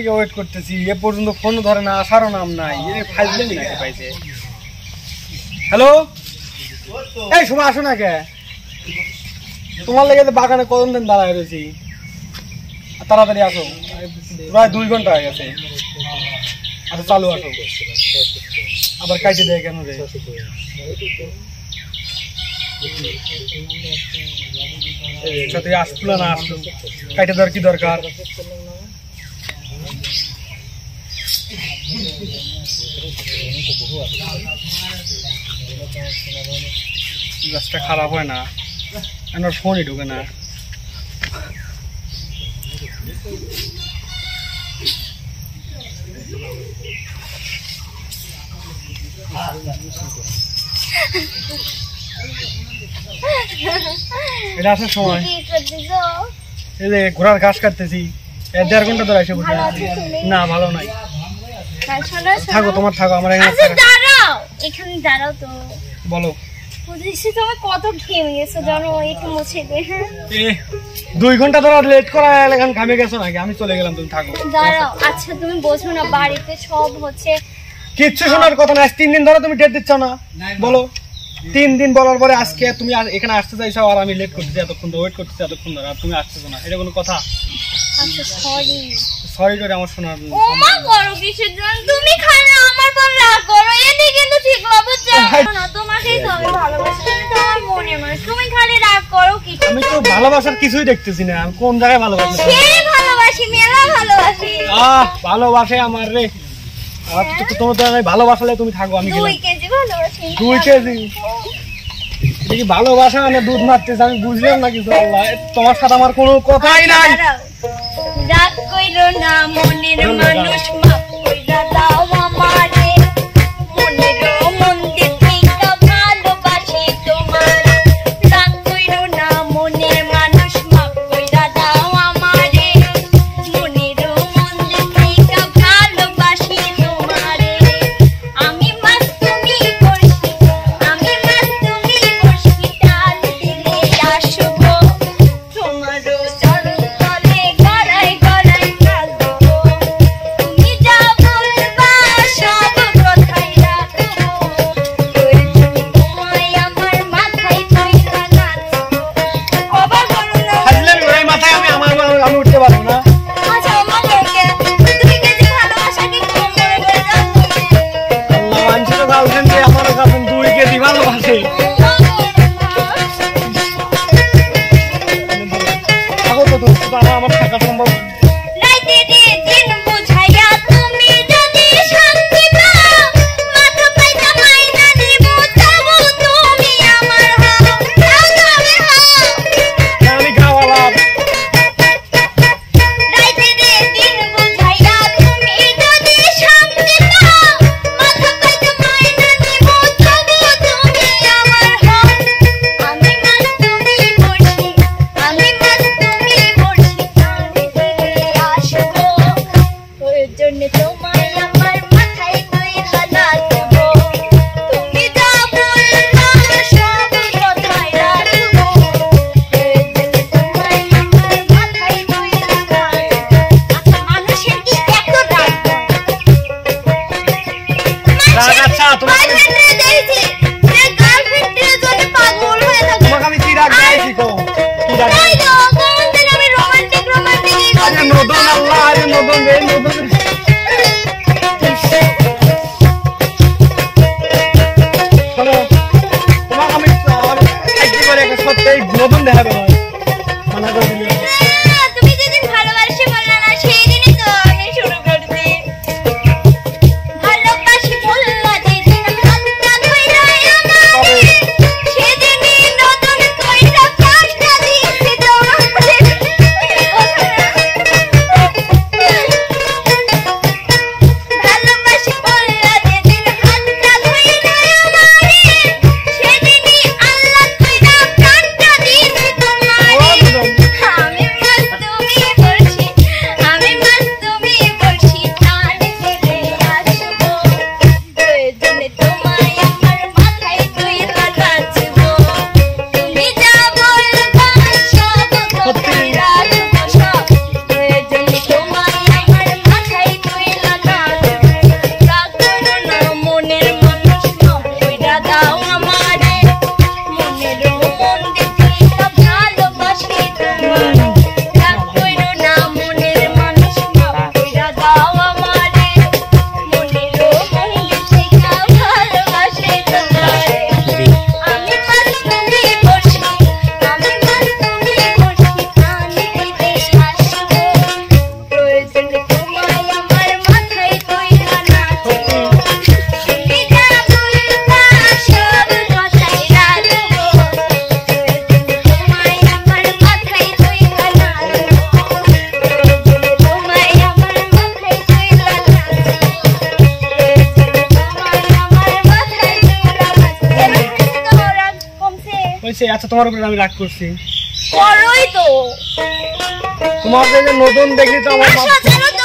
থেকে ওয়েট করতেছি, এ পর্যন্ত ফোন ধরে না, আসারও নাম নাই। ফাইজলামি নাকি পাইছে? হ্যালো, এই সময় আসো না কে? তোমার লেগে বাগানে কতদিন দিন দাঁড়ায় রয়েছি, তাড়াতাড়ি আসো, প্রায় 2 ঘন্টা হয়ে গেছে। আচ্ছা চালু আসো। আবার কাইটে দেয় কেন রে? সাথে আসলো না, আসলো কাইটে দেওয়ার কি দরকার? গাছটা খারাপ হয় না, আমার ফোনই ঢুকে না। এটা আসার সময় এই যে ঘোড়ার ঘাস কাটতেছি, 1.5 ঘন্টা ধরে এসে বসে আছি। না ভালো নাই, থাকো তোমার থাকো, আমার এখানে দাঁড়াও তো। বলো। কত ঘেমে গেছো জানো, একটু মুছে দে। 2 ঘন্টা ধরে লেট করা এখন ঘামে গেছো নাকি? আমি চলে গেলাম, তুমি থাকো। দাঁড়াও। আচ্ছা তুমি বোঝো না, বাড়িতে সব হচ্ছে কিচ্ছু শোনার কথা না। 3 দিন ধরে তুমি ডেট দিচ্ছ না, বলো। 3 দিন বলার পরে আজকে তুমি এখানে আসতে চাইছো, আর আমি লেট করতেছি এতক্ষণ ধরে, ওয়েট করতেছি এতক্ষণ ধরে, আর তুমি আসতেছো না। এটা কোনো কথা? আচ্ছা সরি। সরি করে আমার শোনার ওমা করো কিসের জন্য? তুমি খালি আমার পর রাগ করো, এতে কিন্তু ঠিক হবে না। তোমাকেই তো আমি ভালোবাসি, তুমি তো আমার মনের মানুষ, তুমি খালি রাগ করো কি? আমি তো ভালোবাসার কিছুই দেখতেছি না। আমি কোন জায়গায় ভালোবাসি? সেই ভালোবাসি, মেলা ভালোবাসি। ভালোবাসে আমার রে। আর তোমার তো আমি ভালোবাসলে তুমি থাকো, আমি 2 কেজি ভালোবাসি। 2 কেজি? এটা কি ভালোবাসা না দুধ মারতেছে? আমি বুঝলাম না কিছু। আল্লাহ, তোমার সাথে আমার কোনো কথাই নাই। রাগ কইরো না মনের মানুষ, মাফ কইরা দাও আমারে। মনের মন্দির থেকে ভালোবাসি তোমার। রাগ কইরো না মনের মানুষ, মাফ কইরা দাও আমারে। মনের মন্দির থেকে ভালোবাসি তোমারে। আমি মাছ তুমি বড়শি, আমি মাছ তুমি বড়শি, টান দিলে আসবো তোমারও চরণ তলে গড়াই গড়াই কাঁদবো। তুমি যা বলবা সব কথাই রাখবো। প্রয়োজন তোমায় আমার মাথায় তুইলা নাচবো। অবাক করো না। আমি উঠতে পারবো না। আচ্ছা আমার লোকে 2 কেজি ভালোবাসা কি কম করে বলে দাও তুমি? আল্লাহ, মানুষের তো গার্লফ্রেন্ড দিয়ে আমারও গার্লফ্রেন্ড 2 কেজি ভালোবাসে। থাকো তো তুমি, আমার থাকা সম্ভব না। রাইতে দিন বুঝাইয়া তুমি যদি শান্তি পাও, মাথা পাইতা মাইনা নিব, তবু তুমি আমার হও। তাও তবে হও। আমি খাওয়ালাম। রাইতে দিন বুঝাইয়া তুমি যদি শান্তি পাও, মাথা পাইতা মাইনা নিব, তবু তুমি আমার হও। আমি মাছ তুমি বড়শি, আমি মাছ তুমি বড়শি, টান দিলে আসবো। প্রয়োজনে তোমায় আমার মাথায় তুইলা নাচবো। তুমি যা বলবা সব কথাই রাখবো। প্রয়োজনে তোমায় আমার মাথায় তুইলা নাচবো। আচ্ছা মানুষের কি এত রাগ হয়? রাগ? আচ্ছা তোমাকে গার্লফ্রেন্ডে দেখছি যে গার্লফ্রেন্ডের জন্য পাগল হয়ে থাকে। তোমাকে আমি কি রাগ দিয়েছি? কো কি রাগ? তাই তো কোন দিন আমি রোমান্টিক আরে নদন, আল্লাহ, আরে নদন রে, নদন। দাও আমারে মনেরও মন্দির থেকে ভালোবাসে তোমারে আমি মার তুমি বসি আমি মার তুমি বসি কানে দিতে শাসি প্রয়োজনে তোমায় আমার মাথায় কইরা নাচি তুমি যা বলবা সব কথাই রাখবো প্রয়োজনে তোমায় আমার মাথায় কইরা নাচি প্রয়োজনে তোমায় আমার মাথায় কইরা নাচি প্রয়োজনে তোমায় আমার মাথায় কইরা নাচি এবার তোমার রাগ কমছে হয়েছে। আচ্ছা তোমার উপরে আমি রাগ করছি, করোই তো তোমার যে নতুন দেখি তো আমার আচ্ছা চলো তো